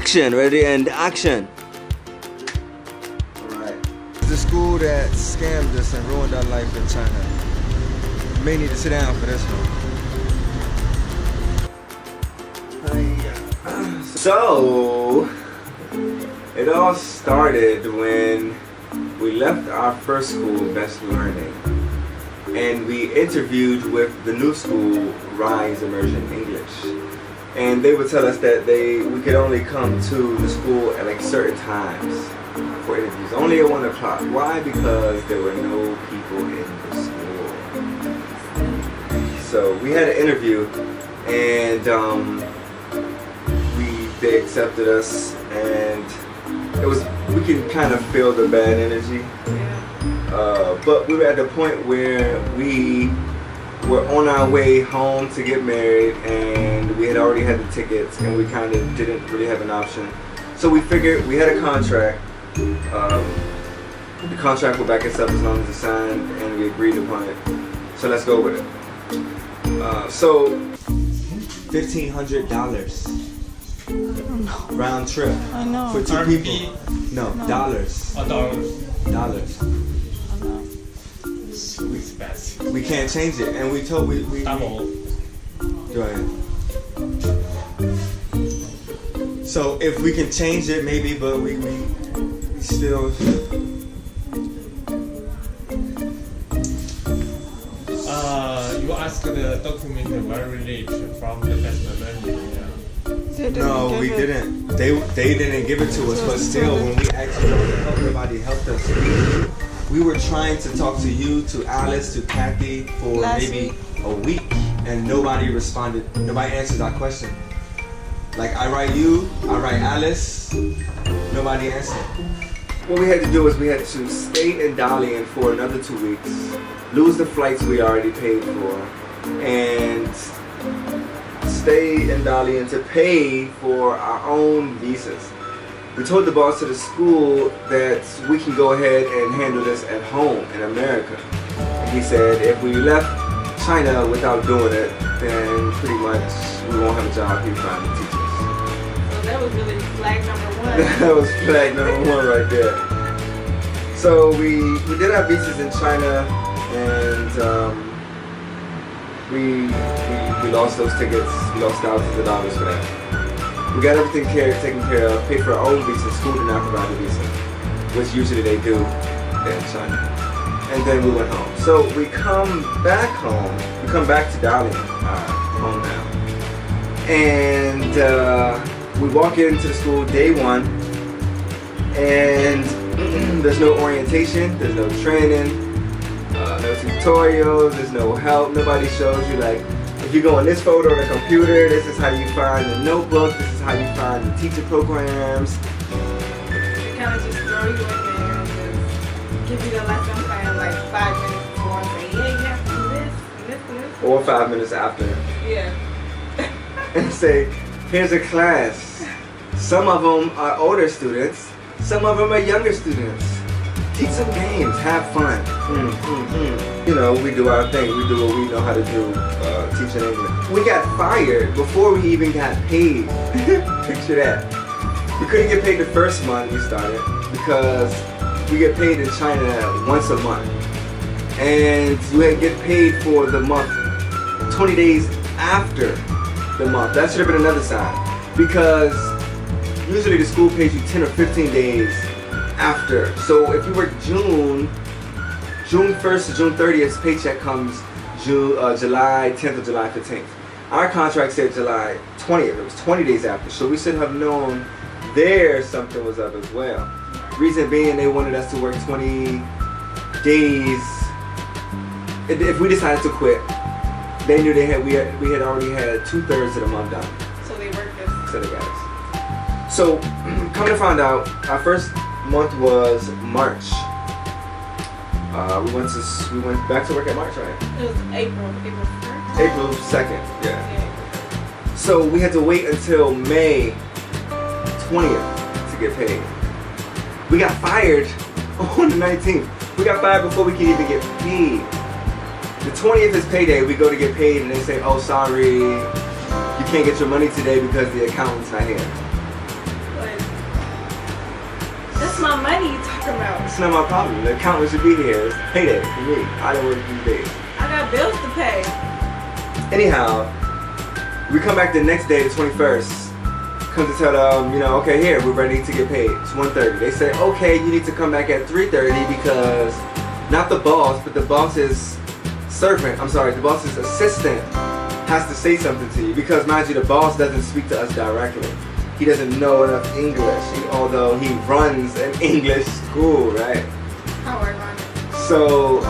action. Ready and action. Alright. The school that scammed us and ruined our life in China. You may need to sit down for this one. So, it all started when we left our first school, Best Learning, and we interviewed with the new school, Rise Immersion English. And they would tell us that we could only come to the school at like certain times for interviews, only at 1 o'clock. Why? Because there were no people in the school. So we had an interview, and they accepted us, and we could kind of feel the bad energy. But we were at the point where we were on our way home to get married, and we had already had the tickets, and we kind of didn't really have an option. So we figured we had a contract. The contract would back us up as long as it's signed, and we agreed upon it. So let's go with it. So $1,500 round trip. I know. For 2 people. No, dollars. Dollars. So expensive. We can't change it, and we Double. Go ahead. So if we can change it, maybe, but we still. You asked the document very late from the Best Learning. No, we didn't. They didn't give it to us, but still, when we asked for help, nobody helped us. We were trying to talk to you, to Alice, to Kathy for maybe a week, and nobody responded. Nobody answered our question. Like, I write you, I write Alice, nobody answered. What we had to do was we had to stay in Dalian for another 2 weeks, lose the flights we already paid for, and stay in Dalian to pay for our own visas. We told the boss of the school that we can go ahead and handle this at home in America. And he said if we left China without doing it, then pretty much we won't have a job. He's trying to teach us. So that was really flag number 1. That was flag number 1 right there. So we did our visas in China, and we lost those tickets. We lost thousands of dollars for that. We got everything taken care of, paid for our own visa. School did not provide a visa, which usually they do in China. And then we went home. So we come back home. We come back to Dalian, home now. And we walk into the school day 1, and there's no orientation, there's no training, no tutorials, there's no help. Nobody shows you, like, if you go on this photo on the computer, this is how you find the notebook, this is how you find the teacher programs. They kind of just throw you in there and just give you the lesson plan like 5 minutes before and say, yeah, you have to do this and this and this. Or 5 minutes after. Yeah. And say, here's a class. Some of them are older students, some of them are younger students. Teach some games, have fun. You know, we do our thing. We do what we know how to do, teaching English. We got fired before we even got paid. Picture that. We couldn't get paid the first month we started because we get paid in China once a month. And we had to get paid for the month 20 days after the month. That should have been another sign. Because usually the school pays you 10 or 15 days after. So if you work June 1st to June 30th, paycheck comes July 10th or July 15th. Our contract said July 20th. It was 20 days after. So we should have known there something was up as well. Reason being, they wanted us to work 20 days. If we decided to quit, they knew we had already had 2/3 of the month done. So they worked us. So they got us. So come to find out, our first month was March. We went back to work at March, right? It was April 1st. April 2nd, yeah. So we had to wait until May 20th to get paid. We got fired on the 19th. We got fired before we could even get paid. The 20th is payday. We go to get paid and they say, oh, sorry, you can't get your money today because the accountant's not here. my money you talking about? It's not my problem. The accountant should be here. It's payday for me. I don't work these days. I got bills to pay. Anyhow, we come back the next day, the 21st. Come to tell them, you know, okay, here, we're ready to get paid. It's 1:30. They say, okay, you need to come back at 3:30 because not the boss, but the boss's servant, the boss's assistant has to say something to you. Because mind you, the boss doesn't speak to us directly. He doesn't know enough English, although he runs an English school, right? How ironic. So,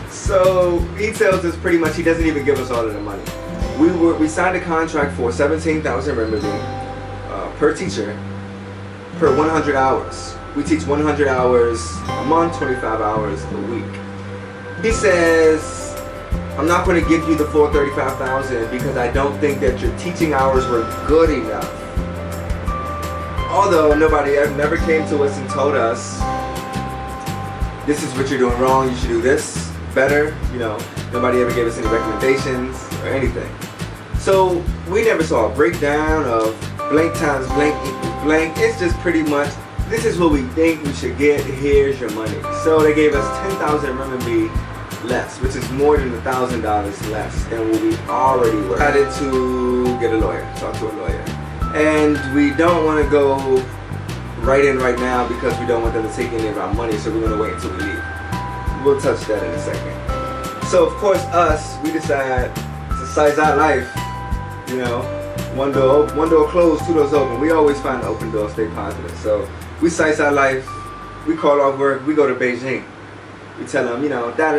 so he tells us pretty much he doesn't even give us all of the money. We signed a contract for 17,000 renminbi per teacher per 100 hours. We teach 100 hours a month, 25 hours a week. He says, I'm not going to give you the full 35,000 because I don't think that your teaching hours were good enough. Although nobody never came to us and told us, this is what you're doing wrong, you should do this better. You know, nobody ever gave us any recommendations or anything. So we never saw a breakdown of blank times blank equals blank. It's just pretty much, this is what we think we should get, here's your money. So they gave us 10,000 renminbi less, which is more than $1,000 less than what we already were. Decided to get a lawyer, talk to a lawyer. And we don't want to go right in right now because we don't want them to take any of our money, so we're going to wait until we leave. We'll touch that in a second. So of course we decide to size our life, you know, one door closed, two doors open. We always find an open door, stay positive. So we size our life, we call off work, we go to Beijing. We tell them, you know, we got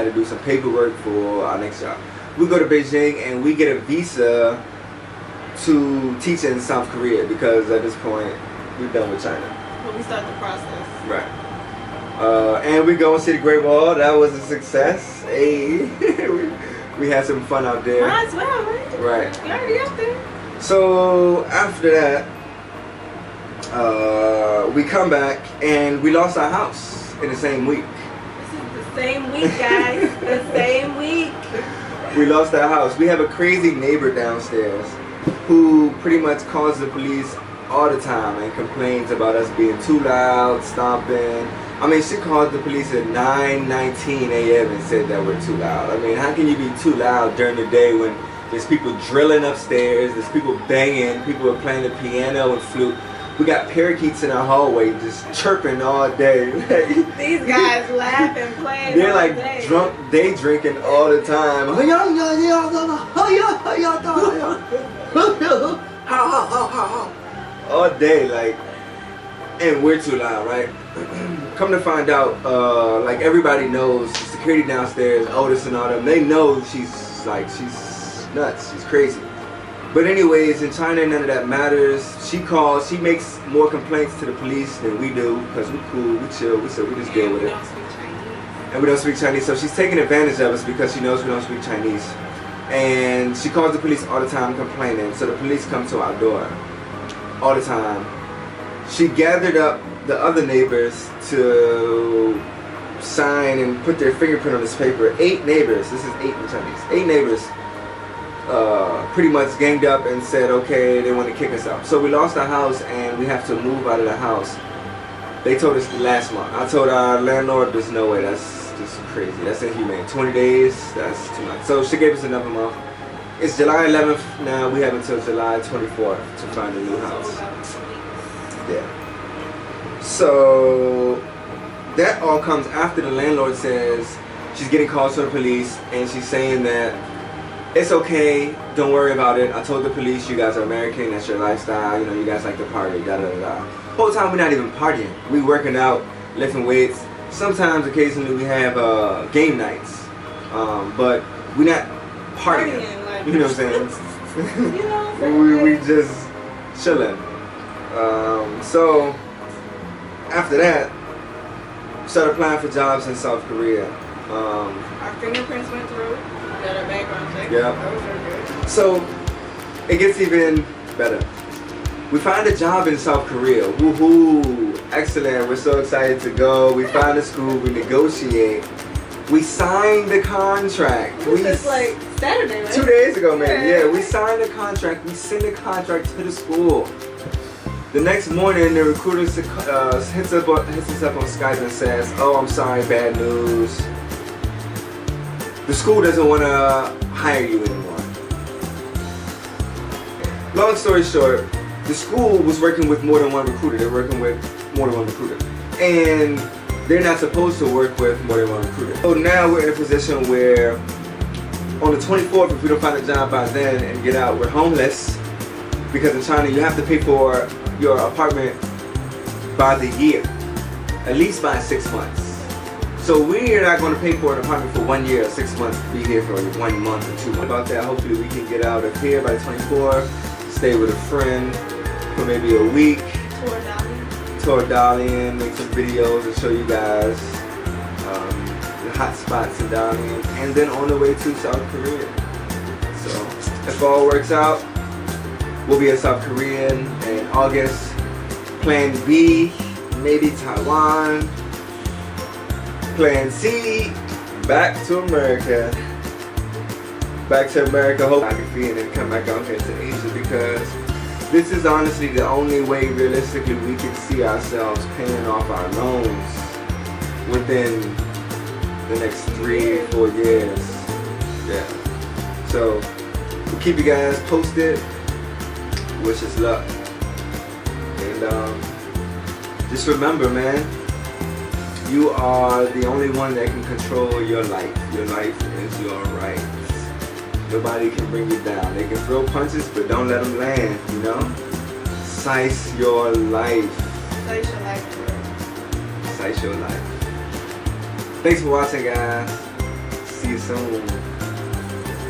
to do some paperwork for our next job. We go to Beijing and we get a visa to teach in South Korea because at this point we're done with China. But we start the process. Right. And we go and see the Great Wall. That was a success. Hey, we had some fun out there. Might as well, right? Right. You're already up there. So after that, we come back and we lost our house in the same week. This is the same week, guys. The same week. We lost our house. We have a crazy neighbor downstairs who pretty much calls the police all the time and complains about us being too loud, stomping. I mean, she called the police at 9:19 a.m. and said that we're too loud. I mean, how can you be too loud during the day when there's people drilling upstairs, there's people banging, people are playing the piano and flute. We got parakeets in our hallway just chirping all day. These guys laugh and play. They're like drunk, day drinking all the time. All day, like, and we're too loud, right? Come to find out, like everybody knows, the security downstairs, Otis and all them, they know she's nuts, she's crazy. But anyways, in China, none of that matters. She calls, she makes more complaints to the police than we do because we're cool, we chill, we just deal with it. And we don't speak Chinese, so she's taking advantage of us because she knows we don't speak Chinese. And she calls the police all the time complaining, so the police come to our door all the time. She gathered up the other neighbors to sign and put their fingerprint on this paper. 8 neighbors, this is 8 in Chinese, 8 neighbors pretty much ganged up and said, okay, they want to kick us out. So we lost our house and we have to move out of the house. They told us last month. I told our landlord, there's no way, that's just crazy. That's inhumane. 20 days, that's too much. So she gave us another month. It's July 11th now. We have until July 24th to find a new house. Yeah. So that all comes after the landlord says she's getting calls from the police and she's saying that it's okay, don't worry about it. I told the police you guys are American, that's your lifestyle, you know, you guys like to party, da da da da. The whole time we're not even partying. We working out, lifting weights. Sometimes, occasionally, we have game nights. But we're not partying. You know what I'm saying? we just chilling. So after that, started applying for jobs in South Korea. Our fingerprints went through. Got our background check. Yeah. That was really good. So it gets even better. We find a job in South Korea. Woohoo! Excellent. We're so excited to go. We find a school. We negotiate. We signed the contract. This is like Saturday, right? 2 days ago, maybe. Yeah, we signed the contract. We send the contract to the school. The next morning, the recruiter hits us up on Skype and says, "Oh, I'm sorry, bad news. The school doesn't want to hire you anymore." Long story short, the school was working with more than one recruiter. They're working with more than one recruiter. And they're not supposed to work with more than one recruiter. So now we're in a position where on the 24th, if we don't find a job by then and get out, we're homeless. Because in China, you have to pay for your apartment by the year, at least by 6 months. So we're not going to pay for an apartment for 1 year or 6 months to be here for 1 month or 2 months. About that, hopefully we can get out of here by the 24th, stay with a friend for maybe a week, tour Dalian, make some videos and show you guys the hot spots in Dalian, and then on the way to South Korea. So if all works out, we'll be in South Korea in August. Plan B, maybe Taiwan. Plan C, back to America. Back to America, hope I can be and then come back out here to Asia, because this is honestly the only way realistically we can see ourselves paying off our loans within the next 3-4 years. Yeah. So we'll keep you guys posted. Wish us luck. And just remember, man, you are the only one that can control your life. Your life is your rights. Nobody can bring you down. They can throw punches, but don't let them land, you know? SICE your life. SICE your life. SICE your life. Thanks for watching, guys. See you soon.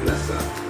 Bless up.